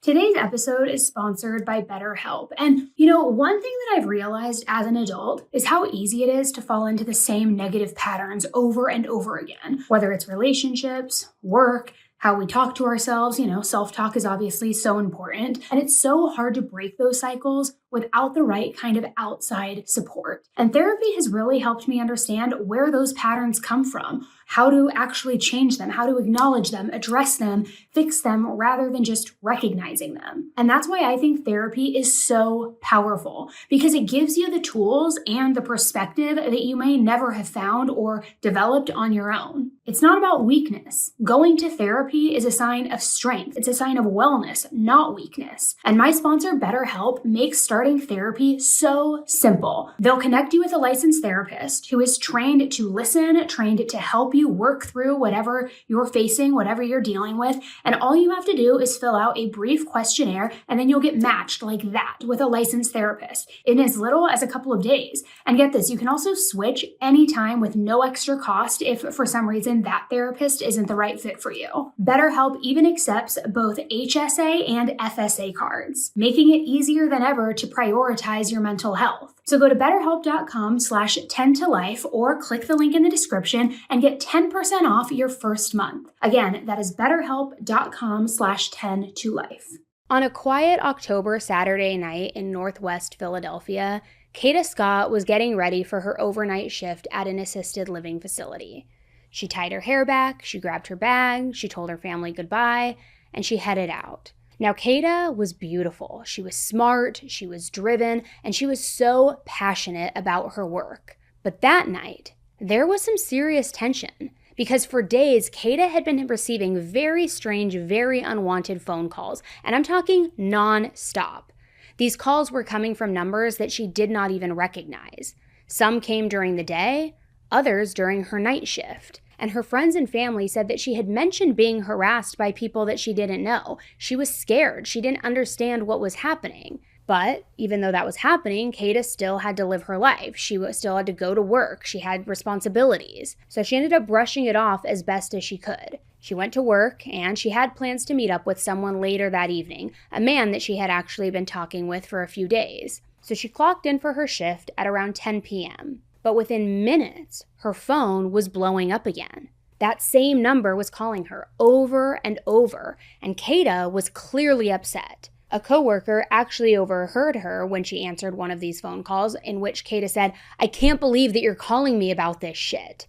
Today's episode is sponsored by BetterHelp. And, one thing that I've realized as an adult is how easy it is to fall into the same negative patterns over and over again, whether it's relationships, work, how we talk to ourselves. Self-talk is obviously so important. And it's so hard to break those cycles without the right kind of outside support. And therapy has really helped me understand where those patterns come from, how to actually change them, how to acknowledge them, address them, fix them, rather than just recognizing them. And that's why I think therapy is so powerful, because it gives you the tools and the perspective that you may never have found or developed on your own. It's not about weakness. Going to therapy is a sign of strength. It's a sign of wellness, not weakness. And my sponsor, BetterHelp, makes starting therapy so simple. They'll connect you with a licensed therapist who is trained to listen, trained to help you work through whatever you're facing, whatever you're dealing with. And all you have to do is fill out a brief questionnaire, and then you'll get matched like that with a licensed therapist in as little as a couple of days. And get this, you can also switch anytime with no extra cost if for some reason that therapist isn't the right fit for you. BetterHelp even accepts both HSA and FSA cards, making it easier than ever to prioritize your mental health. So go to betterhelp.com/10tolife or click the link in the description and get 10% off your first month. Again, that is betterhelp.com/10tolife. On a quiet October Saturday night in Northwest Philadelphia, Kada Scott was getting ready for her overnight shift at an assisted living facility. She tied her hair back, she grabbed her bag, she told her family goodbye, and she headed out. Now, Kada was beautiful. She was smart, she was driven, and she was so passionate about her work. But that night, there was some serious tension, because for days, Kada had been receiving very strange, very unwanted phone calls, and I'm talking non-stop. These calls were coming from numbers that she did not even recognize. Some came during the day, others during her night shift. And her friends and family said that she had mentioned being harassed by people that she didn't know. She was scared. She didn't understand what was happening. But even though that was happening, Kada still had to live her life. She still had to go to work. She had responsibilities. So she ended up brushing it off as best as she could. She went to work, and she had plans to meet up with someone later that evening, a man that she had actually been talking with for a few days. So she clocked in for her shift at around 10 p.m. But within minutes, her phone was blowing up again. That same number was calling her over and over, and Kada was clearly upset. A coworker actually overheard her when she answered one of these phone calls, in which Kada said, "I can't believe that you're calling me about this shit."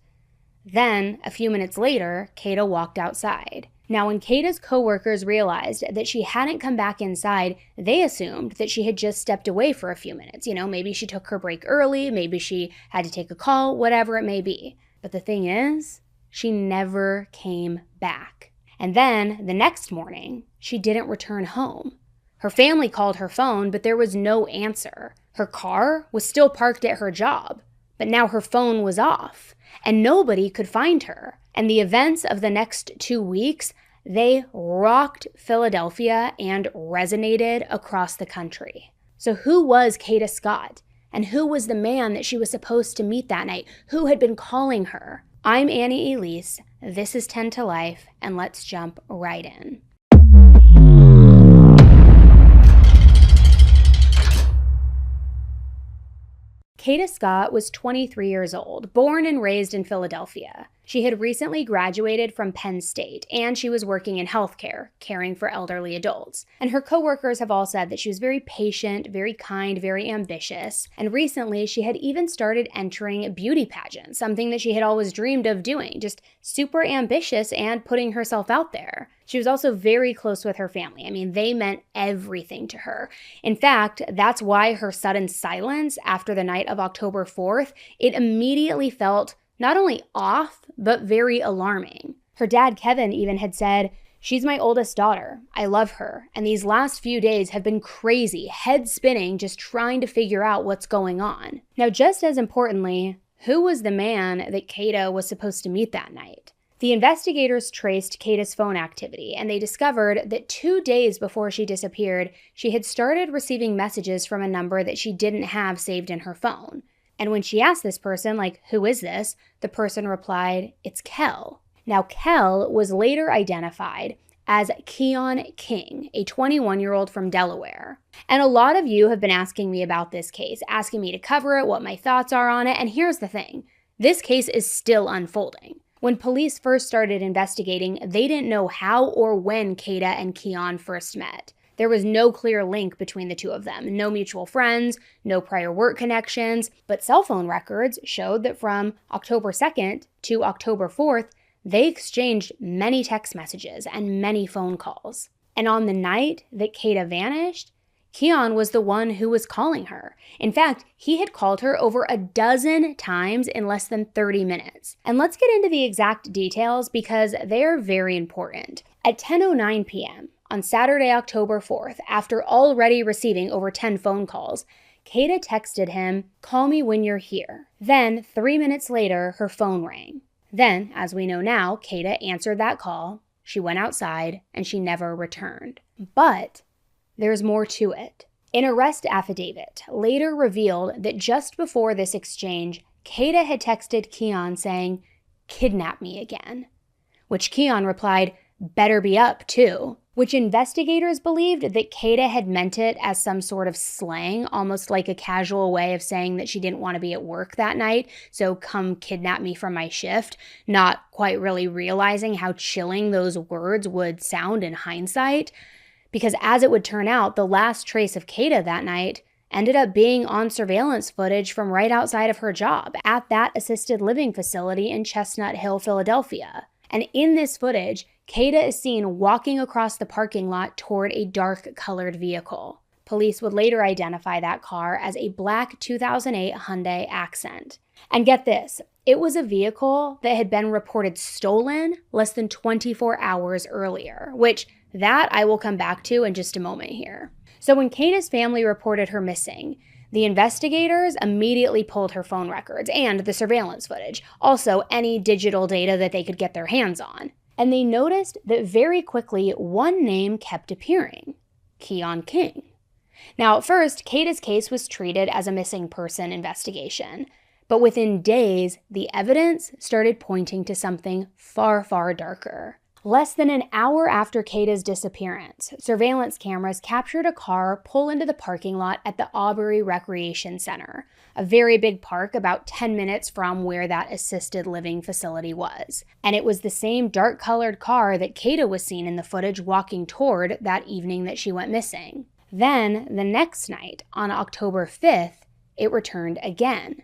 Then, a few minutes later, Kada walked outside. Now, when Kada's coworkers realized that she hadn't come back inside, they assumed that she had just stepped away for a few minutes. Maybe she took her break early, maybe she had to take a call, whatever it may be. But the thing is, she never came back. And then, the next morning, she didn't return home. Her family called her phone, but there was no answer. Her car was still parked at her job, but now her phone was off, and nobody could find her. And the events of the next 2 weeks, they rocked Philadelphia and resonated across the country. So who was Kada Scott? And who was the man that she was supposed to meet that night? Who had been calling her? I'm Annie Elise. This is 10 to Life, and let's jump right in. Kada Scott was 23 years old, born and raised in Philadelphia. She had recently graduated from Penn State, and she was working in healthcare, caring for elderly adults. And her coworkers have all said that she was very patient, very kind, very ambitious. And recently, she had even started entering beauty pageants, something that she had always dreamed of doing, just super ambitious and putting herself out there. She was also very close with her family. They meant everything to her. In fact, that's why her sudden silence after the night of October 4th, it immediately felt not only off, but very alarming. Her dad, Kevin, even had said, "She's my oldest daughter. I love her. And these last few days have been crazy, head spinning, just trying to figure out what's going on." Now, just as importantly, who was the man that Kada was supposed to meet that night? The investigators traced Kada's phone activity, and they discovered that 2 days before she disappeared, she had started receiving messages from a number that she didn't have saved in her phone. And when she asked this person, who is this? The person replied, "It's Kel." Now, Kel was later identified as Keon King, a 21-year-old from Delaware. And a lot of you have been asking me about this case, asking me to cover it, what my thoughts are on it, and here's the thing. This case is still unfolding. When police first started investigating, they didn't know how or when Kada and Keon first met. There was no clear link between the two of them, no mutual friends, no prior work connections, but cell phone records showed that from October 2nd to October 4th, they exchanged many text messages and many phone calls. And on the night that Kada vanished, Keon was the one who was calling her. In fact, he had called her over a dozen times in less than 30 minutes. And let's get into the exact details because they are very important. At 10:09 p.m. on Saturday, October 4th, after already receiving over 10 phone calls, Kada texted him, "Call me when you're here." Then, 3 minutes later, her phone rang. Then, as we know now, Kada answered that call, she went outside, and she never returned. But there's more to it. An arrest affidavit later revealed that just before this exchange, Kada had texted Keon saying, "Kidnap me again," which Keon replied, "Better be up too," which investigators believed that Kada had meant it as some sort of slang, almost like a casual way of saying that she didn't want to be at work that night, so come kidnap me from my shift, not quite really realizing how chilling those words would sound in hindsight. Because as it would turn out, the last trace of Kada that night ended up being on surveillance footage from right outside of her job at that assisted living facility in Chestnut Hill, Philadelphia. And in this footage, Kada is seen walking across the parking lot toward a dark-colored vehicle. Police would later identify that car as a black 2008 Hyundai Accent. And get this, it was a vehicle that had been reported stolen less than 24 hours earlier, which that I will come back to in just a moment here. So when Kada's family reported her missing, the investigators immediately pulled her phone records and the surveillance footage, also any digital data that they could get their hands on. And they noticed that very quickly one name kept appearing, Keon King. Now at first, Kada's case was treated as a missing person investigation, but within days, the evidence started pointing to something far, far darker. Less than an hour after Kada's disappearance, surveillance cameras captured a car pull into the parking lot at the Aubrey Recreation Center, a very big park about 10 minutes from where that assisted living facility was. And it was the same dark-colored car that Kada was seen in the footage walking toward that evening that she went missing. Then, the next night, on October 5th, it returned again.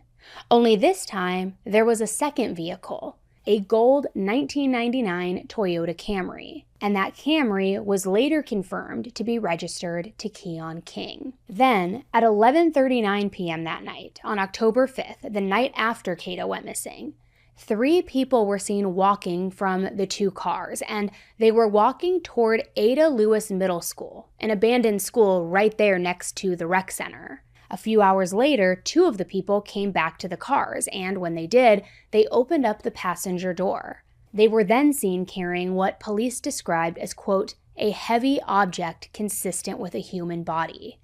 Only this time, there was a second vehicle, a gold 1999 Toyota Camry, and that Camry was later confirmed to be registered to Keon King. Then, at 11:39 p.m. that night, on October 5th, the night after Kada went missing, 3 people were seen walking from the 2 cars, and they were walking toward Ada Lewis Middle School, an abandoned school right there next to the rec center. A few hours later, 2 of the people came back to the cars, and when they did, they opened up the passenger door. They were then seen carrying what police described as, quote, a heavy object consistent with a human body.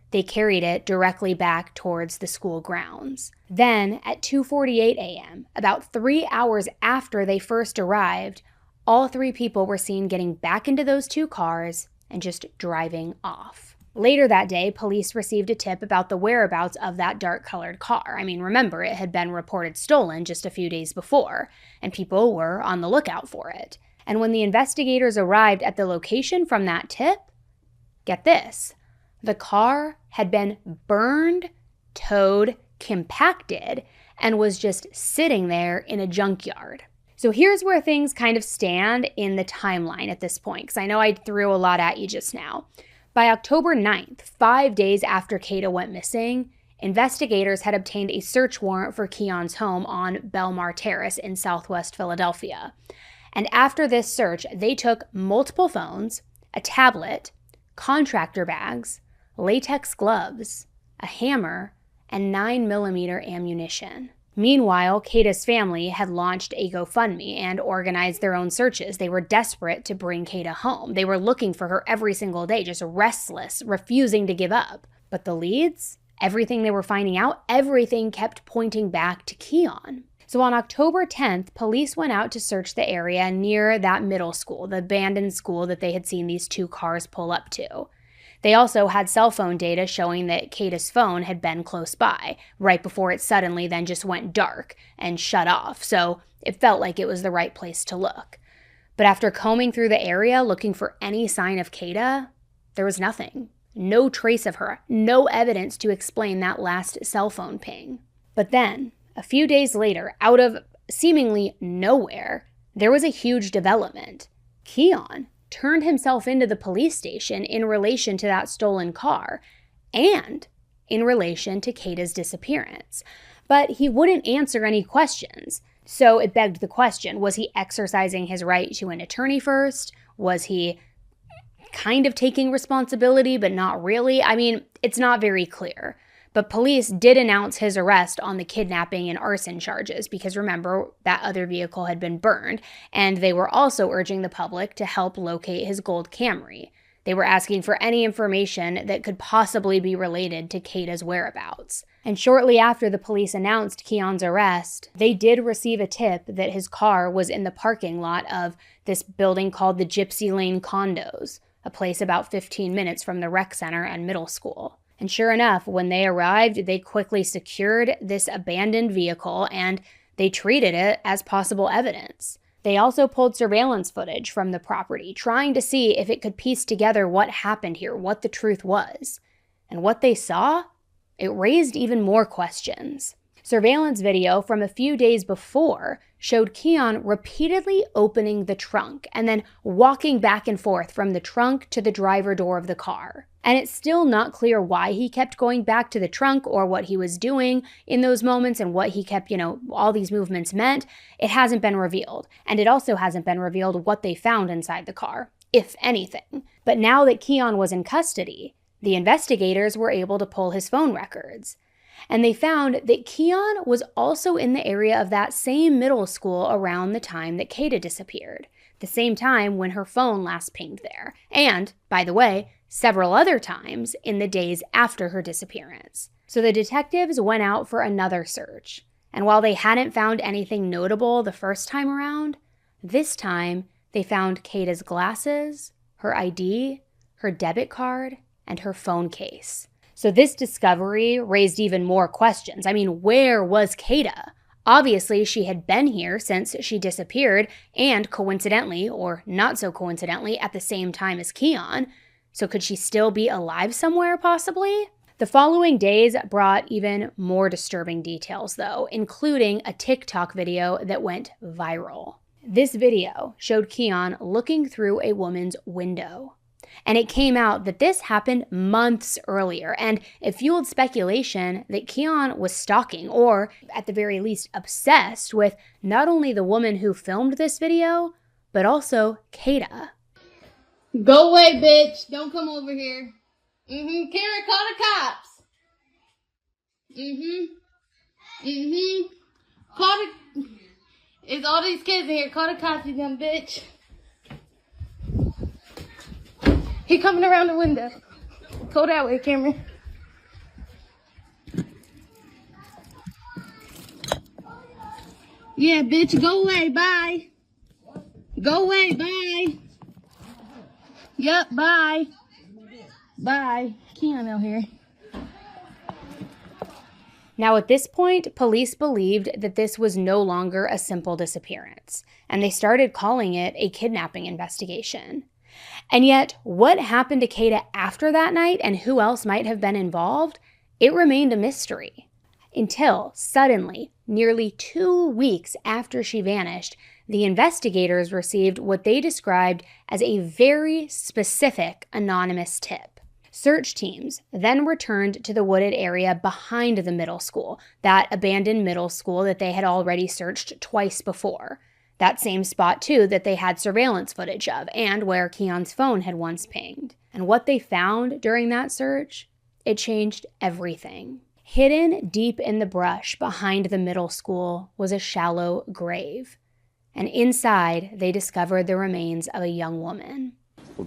They carried it directly back towards the school grounds. Then, at 2:48 a.m., about 3 hours after they first arrived, all 3 people were seen getting back into those 2 cars and just driving off. Later that day, police received a tip about the whereabouts of that dark-colored car. I mean, remember, it had been reported stolen just a few days before, and people were on the lookout for it. And when the investigators arrived at the location from that tip, get this, the car had been burned, towed, compacted, and was just sitting there in a junkyard. So here's where things kind of stand in the timeline at this point, because I know I threw a lot at you just now. By October 9th, 5 days after Kada went missing, investigators had obtained a search warrant for Keon's home on Belmar Terrace in southwest Philadelphia. And after this search, they took multiple phones, a tablet, contractor bags, latex gloves, a hammer, and 9mm ammunition. Meanwhile, Kada's family had launched a GoFundMe and organized their own searches. They were desperate to bring Kada home. They were looking for her every single day, just restless, refusing to give up. But the leads, everything they were finding out, everything kept pointing back to Keon. So on October 10th, police went out to search the area near that middle school, the abandoned school that they had seen these two cars pull up to. They also had cell phone data showing that Kada's phone had been close by, right before it suddenly then just went dark and shut off, so it felt like it was the right place to look. But after combing through the area looking for any sign of Kada, there was nothing. No trace of her, no evidence to explain that last cell phone ping. But then, a few days later, out of seemingly nowhere, there was a huge development. Keon turned himself into the police station in relation to that stolen car and in relation to Kada's disappearance. But he wouldn't answer any questions. So it begged the question, was he exercising his right to an attorney first? Was he kind of taking responsibility, but not really? I mean, it's not very clear. But police did announce his arrest on the kidnapping and arson charges because remember, that other vehicle had been burned, and they were also urging the public to help locate his gold Camry. They were asking for any information that could possibly be related to Kada's whereabouts. And shortly after the police announced Keon's arrest, they did receive a tip that his car was in the parking lot of this building called the Gypsy Lane Condos, a place about 15 minutes from the rec center and middle school. And sure enough, when they arrived, they quickly secured this abandoned vehicle and they treated it as possible evidence. They also pulled surveillance footage from the property, trying to see if it could piece together what happened here, what the truth was. And what they saw? It raised even more questions. Surveillance video from a few days before showed Keon repeatedly opening the trunk and then walking back and forth from the trunk to the driver door of the car. And it's still not clear why he kept going back to the trunk or what he was doing in those moments and what he kept, all these movements meant. It hasn't been revealed. And it also hasn't been revealed what they found inside the car, if anything. But now that Keon was in custody, the investigators were able to pull his phone records. And they found that Keon was also in the area of that same middle school around the time that Kada disappeared, the same time when her phone last pinged there. And, by the way, several other times in the days after her disappearance. So the detectives went out for another search. And while they hadn't found anything notable the first time around, this time they found Kada's glasses, her ID, her debit card, and her phone case. So this discovery raised even more questions. I mean, where was Kada? Obviously, she had been here since she disappeared, and coincidentally, or not so coincidentally, at the same time as Keon. So could she still be alive somewhere, possibly? The following days brought even more disturbing details, though, including a TikTok video that went viral. This video showed Keon looking through a woman's window. And it came out that this happened months earlier, and it fueled speculation that Keon was stalking, or at the very least obsessed with not only the woman who filmed this video, but also Kada. Go away, bitch. Don't come over here. Karen, call the cops. Call the... It's all these kids in here. Call the cops, you dumb bitch. He coming around the window. Go that way, Cameron. Yeah, bitch, go away. Bye. Go away. Bye. Yep, bye. Bye. Keon out here. Now, at this point, police believed that this was no longer a simple disappearance, and they started calling it a kidnapping investigation. And yet, what happened to Kada after that night and who else might have been involved? It remained a mystery. Until, suddenly, nearly 2 weeks after she vanished, the investigators received what they described as a very specific anonymous tip. Search teams then returned to the wooded area behind the middle school, that abandoned middle school that they had already searched twice before. That same spot, too, that they had surveillance footage of and where Keon's phone had once pinged. And what they found during that search, it changed everything. Hidden deep in the brush behind the middle school was a shallow grave. And inside, they discovered the remains of a young woman.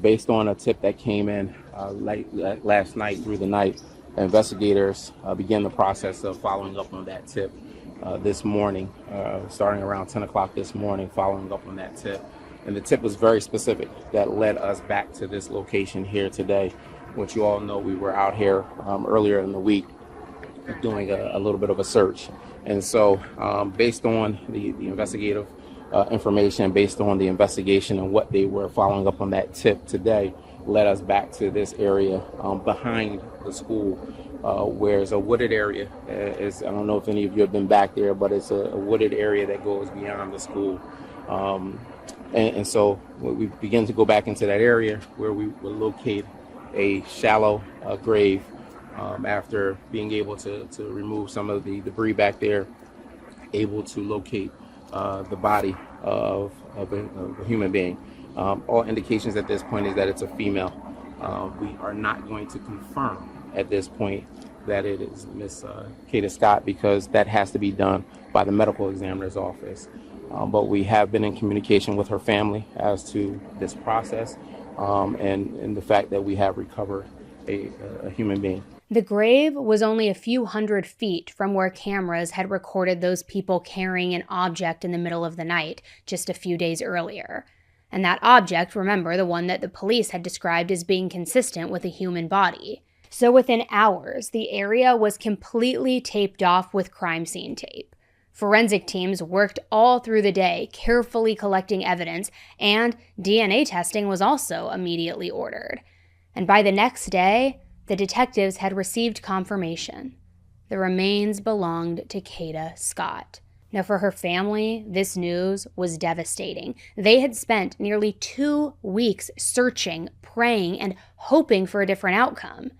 Based on a tip that came in last night through the night, investigators began the process of following up on that tip this morning, starting around 10 o'clock this morning, following up on that tip. And the tip was very specific that led us back to this location here today, which you all know we were out here earlier in the week doing a little bit of a search. And so based on the investigative information, based on the investigation and what they were following up on that tip today, led us back to this area behind the school, where it's a wooded area. I don't know if any of you have been back there, but it's a wooded area that goes beyond the school. And so we begin to go back into that area where we will locate a shallow grave after being able to remove some of the debris back there, able to locate the body of a human being. All indications at this point is that it's a female. We are not going to confirm at this point that it is Miss Kada Scott, because that has to be done by the medical examiner's office. But we have been in communication with her family as to this process and the fact that we have recovered a human being. The grave was only a few hundred feet from where cameras had recorded those people carrying an object in the middle of the night just a few days earlier. And that object, remember, the one that the police had described as being consistent with a human body. So within hours, the area was completely taped off with crime scene tape. Forensic teams worked all through the day, carefully collecting evidence, and DNA testing was also immediately ordered. And by the next day, the detectives had received confirmation. The remains belonged to Kada Scott. Now, for her family, this news was devastating. They had spent nearly 2 weeks searching, praying, and hoping for a different outcome.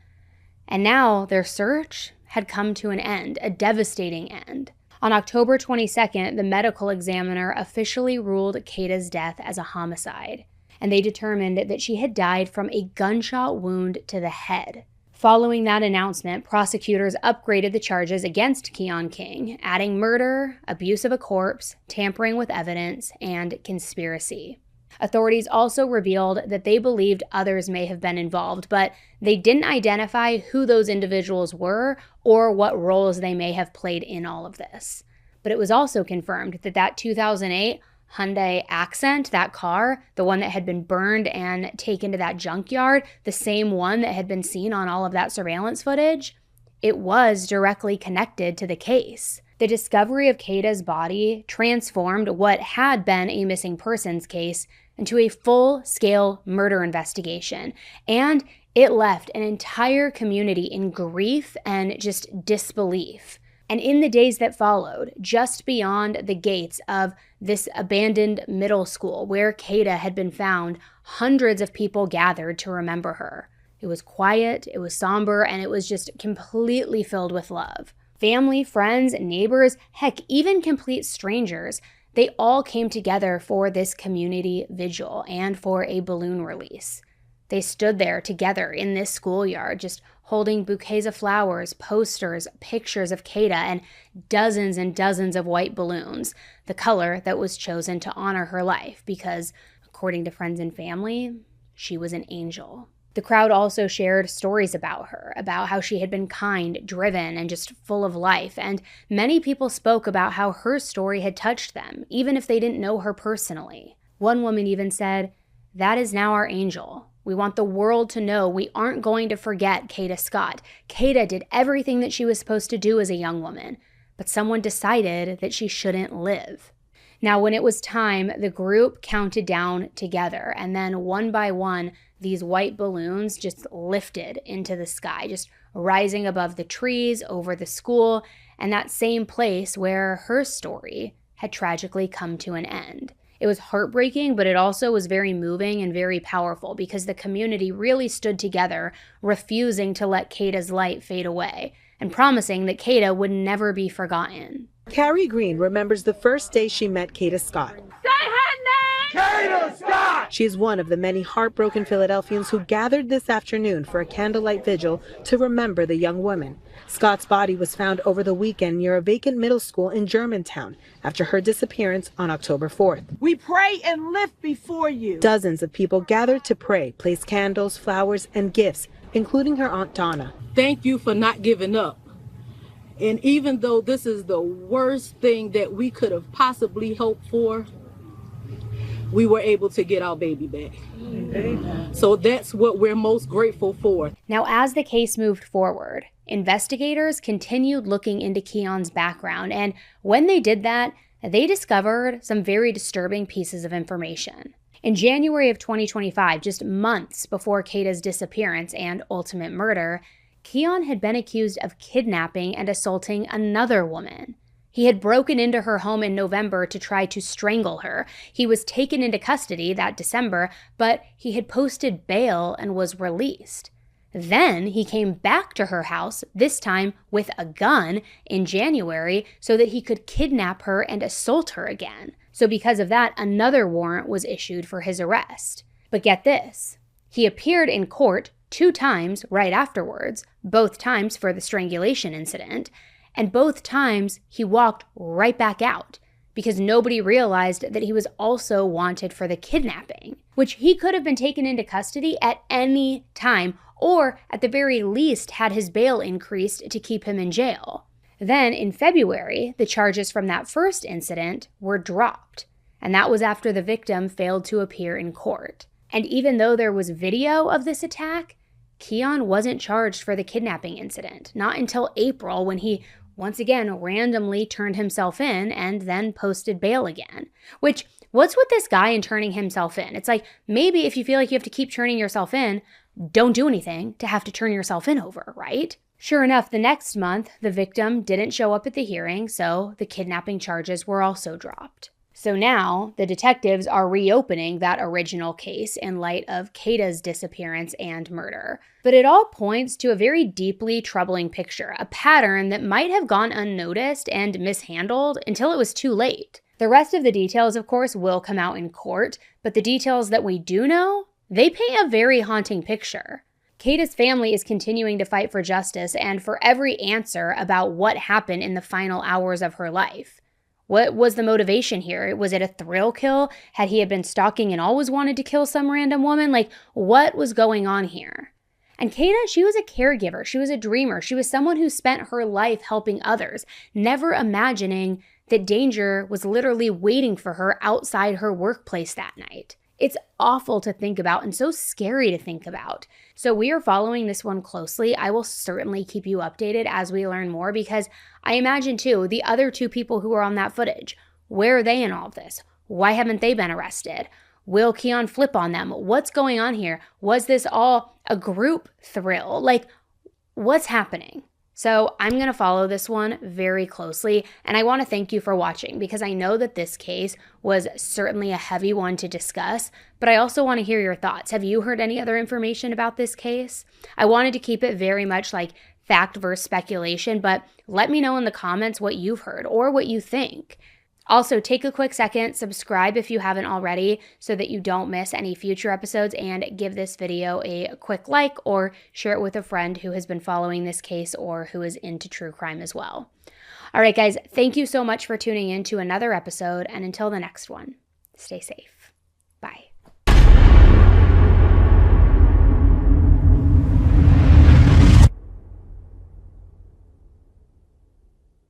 And now their search had come to an end, a devastating end. On October 22nd, the medical examiner officially ruled Kada's death as a homicide, and they determined that she had died from a gunshot wound to the head. Following that announcement, prosecutors upgraded the charges against Keon King, adding murder, abuse of a corpse, tampering with evidence, and conspiracy. Authorities also revealed that they believed others may have been involved, but they didn't identify who those individuals were or what roles they may have played in all of this. But it was also confirmed that that 2008 Hyundai Accent, that car, the one that had been burned and taken to that junkyard, the same one that had been seen on all of that surveillance footage, it was directly connected to the case. The discovery of Kada's body transformed what had been a missing persons case into a full-scale murder investigation, and it left an entire community in grief and just disbelief. And in the days that followed, just beyond the gates of this abandoned middle school where Kada had been found, hundreds of people gathered to remember her. It was quiet, it was somber, and it was just completely filled with love. Family, friends, neighbors, heck, even complete strangers, they all came together for this community vigil and for a balloon release. They stood there together in this schoolyard, just holding bouquets of flowers, posters, pictures of Kada, and dozens of white balloons, the color that was chosen to honor her life because, according to friends and family, she was an angel. The crowd also shared stories about her, about how she had been kind, driven, and just full of life, and many people spoke about how her story had touched them, even if they didn't know her personally. One woman even said, "That is now our angel. We want the world to know we aren't going to forget Kada Scott. Kada did everything that she was supposed to do as a young woman, but someone decided that she shouldn't live." Now, when it was time, the group counted down together, and then one by one, these white balloons just lifted into the sky, just rising above the trees, over the school, and that same place where her story had tragically come to an end. It was heartbreaking, but it also was very moving and very powerful because the community really stood together, refusing to let Kada's light fade away and promising that Kada would never be forgotten. Carrie Green remembers the first day she met Kada Scott. Kada Scott! She is one of the many heartbroken Philadelphians who gathered this afternoon for a candlelight vigil to remember the young woman. Scott's body was found over the weekend near a vacant middle school in Germantown after her disappearance on October 4th. We pray and lift before you. Dozens of people gathered to pray, place candles, flowers, and gifts, including her Aunt Donna. Thank you for not giving up. And even though this is the worst thing that we could have possibly hoped for, we were able to get our baby back. So that's what we're most grateful for. Now, as the case moved forward, investigators continued looking into Keon's background, and when they did that, they discovered some very disturbing pieces of information. In January of 2025, just months before Kada's disappearance and ultimate murder, Keon had been accused of kidnapping and assaulting another woman. He had broken into her home in November to try to strangle her. He was taken into custody that December, but he had posted bail and was released. Then he came back to her house, this time with a gun, in January so that he could kidnap her and assault her again. So because of that, another warrant was issued for his arrest. But get this, he appeared in court 2 times right afterwards, both times for the strangulation incident, and both times he walked right back out because nobody realized that he was also wanted for the kidnapping, which he could have been taken into custody at any time, or at the very least had his bail increased to keep him in jail. Then in February, the charges from that first incident were dropped, and that was after the victim failed to appear in court. And even though there was video of this attack, Keon wasn't charged for the kidnapping incident, not until April when he once again randomly turned himself in and then posted bail again. Which, what's with this guy and turning himself in? It's like, maybe if you feel like you have to keep turning yourself in, don't do anything to have to turn yourself in over, right? Sure enough, the next month, the victim didn't show up at the hearing, so the kidnapping charges were also dropped. So now, the detectives are reopening that original case in light of Kada's disappearance and murder. But it all points to a very deeply troubling picture, a pattern that might have gone unnoticed and mishandled until it was too late. The rest of the details, of course, will come out in court, but the details that we do know, they paint a very haunting picture. Kada's family is continuing to fight for justice and for every answer about what happened in the final hours of her life. What was the motivation here? Was it a thrill kill? Had he been stalking and always wanted to kill some random woman? Like, what was going on here? And Kada, she was a caregiver. She was a dreamer. She was someone who spent her life helping others, never imagining that danger was literally waiting for her outside her workplace that night. It's awful to think about and so scary to think about. So we are following this one closely. I will certainly keep you updated as we learn more because I imagine too, the other 2 people who are on that footage, where are they in all of this? Why haven't they been arrested? Will Keon flip on them? What's going on here? Was this all a group thrill? Like, what's happening? So I'm going to follow this one very closely, and I want to thank you for watching because I know that this case was certainly a heavy one to discuss, but I also want to hear your thoughts. Have you heard any other information about this case? I wanted to keep it very much like fact versus speculation, but let me know in the comments what you've heard or what you think. Also, take a quick second, subscribe if you haven't already so that you don't miss any future episodes, and give this video a quick like or share it with a friend who has been following this case or who is into true crime as well. All right, guys, thank you so much for tuning in to another episode, and until the next one, stay safe.